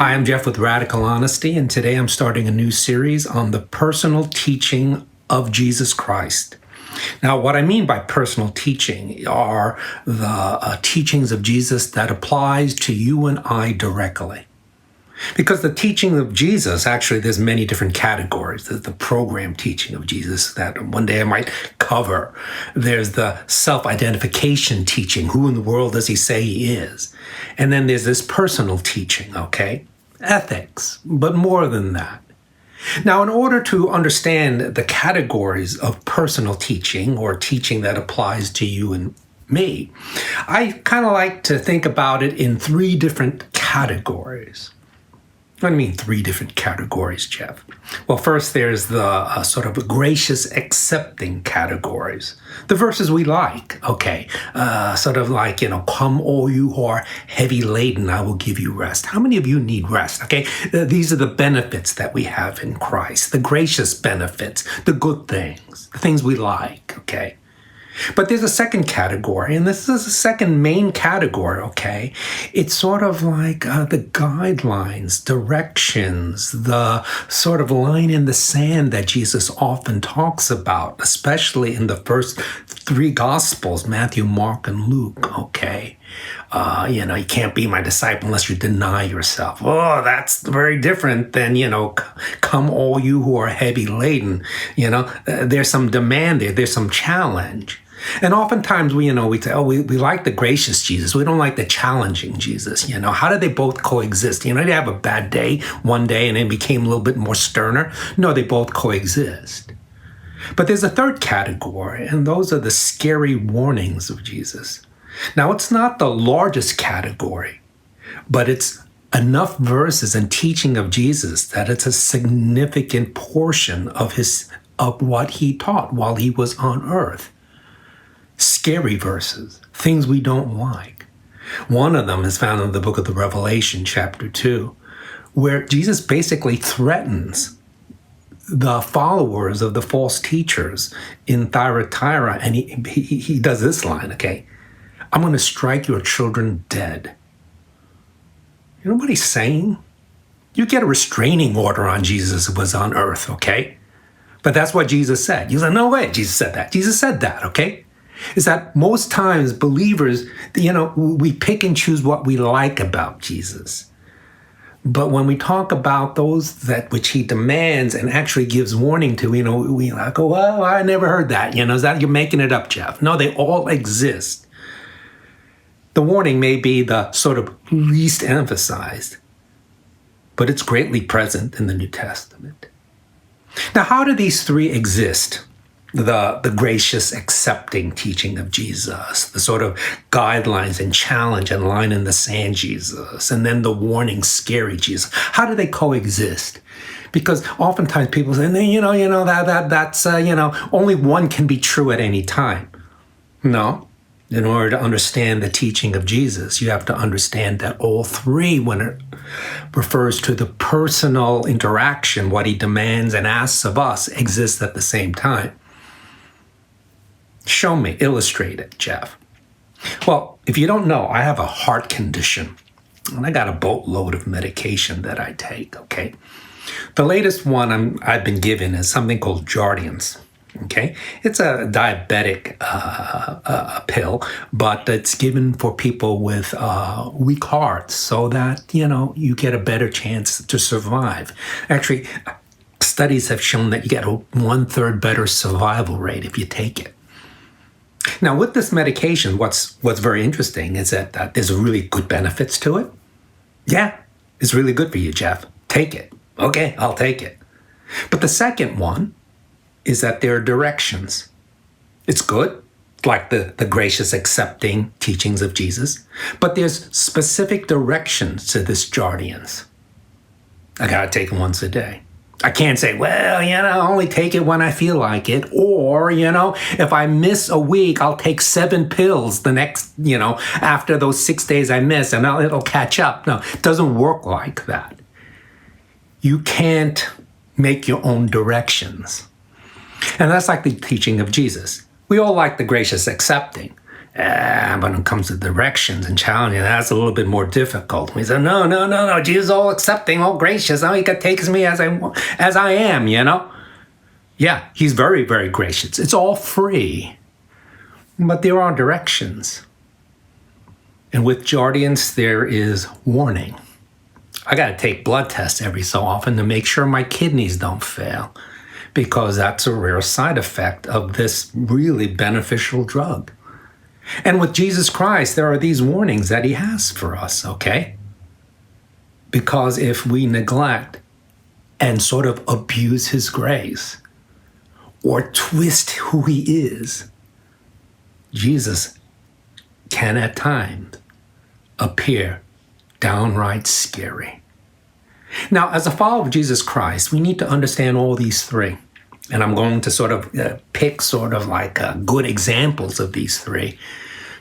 Hi, I'm Jeff with Radical Honesty, and today I'm starting a new series on the personal teaching of Jesus Christ. Now, what I mean by personal teaching are the teachings of Jesus that applies to you and I directly. Because the teaching of Jesus, actually, there's many different categories. There's the program teaching of Jesus that one day I might cover. There's the self-identification teaching. Who in the world does he say he is? And then there's this personal teaching, okay? Ethics, but more than that. Now, in order to understand the categories of personal teaching or teaching that applies to you and me, I kind of like to think about it in three different categories. What do I mean three different categories, Jeff? Well, first there's the sort of gracious accepting categories. The verses we like, okay? Sort of like, come all you who are heavy laden, I will give you rest. How many of you need rest, okay? These are the benefits that we have in Christ, the gracious benefits, the good things, the things we like, okay? But there's a second category, and this is the second main category, okay? It's sort of like the guidelines, directions, the sort of line in the sand that Jesus often talks about, especially in the first three Gospels, Matthew, Mark, and Luke, okay? You can't be my disciple unless you deny yourself. Oh, that's very different than, come all you who are heavy laden. There's some demand there. There's some challenge. And oftentimes we say, we like the gracious Jesus. We don't like the challenging Jesus. How do they both coexist? They have a bad day one day and then became a little bit more sterner. No, they both coexist. But there's a third category, and those are the scary warnings of Jesus. Now, it's not the largest category, but it's enough verses and teaching of Jesus that it's a significant portion of what he taught while he was on earth. Scary verses, things we don't like. One of them is found in the book of the Revelation, chapter 2, where Jesus basically threatens the followers of the false teachers in Thyatira, and he does this line, okay? I'm going to strike your children dead. You know what he's saying? You get a restraining order on Jesus who was on earth, okay? But that's what Jesus said. You say, no way, Jesus said that. Jesus said that, okay? Is that most times believers, we pick and choose what we like about Jesus. But when we talk about those that which he demands and actually gives warning to, we go, well, I never heard that. Is that you're making it up, Jeff? No, they all exist. The warning may be the sort of least emphasized, but it's greatly present in the New Testament. Now, how do these three exist? The gracious, accepting teaching of Jesus, the sort of guidelines and challenge and line in the sand Jesus, and then the warning, scary Jesus. How do they coexist? Because oftentimes people say, that's only one can be true at any time. No. In order to understand the teaching of Jesus, you have to understand that all three, when it refers to the personal interaction, what he demands and asks of us, exist at the same time. Show me, illustrate it, Jeff. Well, if you don't know, I have a heart condition, and I got a boatload of medication that I take, okay? The latest one I've been given is something called Jardiance, okay? It's a diabetic pill, but it's given for people with weak hearts so that, you get a better chance to survive. Actually, studies have shown that you get a 1/3 better survival rate if you take it. Now, with this medication, what's very interesting is that there's really good benefits to it. Yeah, it's really good for you, Jeff. Take it. Okay, I'll take it. But the second one is that there are directions. It's good, like the gracious, accepting teachings of Jesus, but there's specific directions to this Jardiance. I gotta take it once a day. I can't say, well, I only take it when I feel like it. Or, if I miss a week, I'll take 7 pills the next, after those 6 days I miss, and it'll catch up. No, it doesn't work like that. You can't make your own directions. And that's like the teaching of Jesus. We all like the gracious accepting. When it comes to directions and challenging, that's a little bit more difficult. We say, no, Jesus is all accepting, all gracious. He takes me as I am, Yeah, he's very, very gracious. It's all free. But there are directions. And with Jardians, there is warning. I got to take blood tests every so often to make sure my kidneys don't fail, because that's a rare side effect of this really beneficial drug. And with Jesus Christ, there are these warnings that he has for us, okay? Because if we neglect and sort of abuse his grace or twist who he is, Jesus can at times appear downright scary. Now, as a follower of Jesus Christ, we need to understand all these three. And I'm going to sort of pick sort of like good examples of these three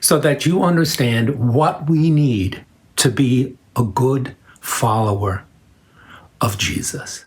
so that you understand what we need to be a good follower of Jesus.